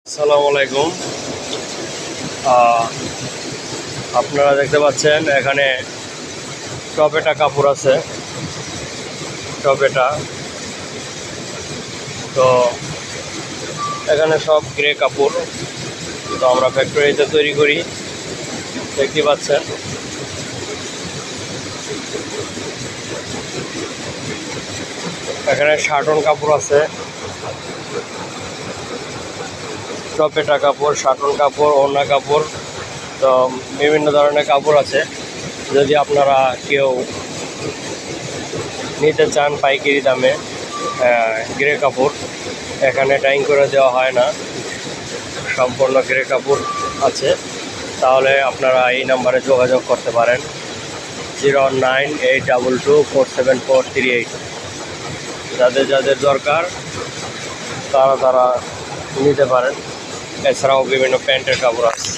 আসসালামু আলাইকুম। আপনারা দেখতে পাচ্ছেন এখানে টপেটা কাপড় আছে। টপেটা তো এখানে সব গ্রে কাপড়, তো আমরা ফ্যাক্টরিতে তৈরি করি। দেখতে পাচ্ছেন এখানে শার্টন কাপড় আছে, টপেটা কাপড়, শার্টন কাপড়, ওড়না কাপড়, তো বিভিন্ন ধরনের কাপড় আছে। যদি আপনারা কেউ নিতে চান পাইকারি দামে গ্রে কাপড়, এখানে ডাইং করে দেওয়া হয় না, সম্পূর্ণ গ্রে কাপড় আছে, তাহলে আপনারা এই নাম্বারে যোগাযোগ করতে পারেন 09822474438। যাদের যাদের দরকার তারা নিতে পারেন। এছাড়াও বিভিন্ন প্যান্টের কাপড় আছে।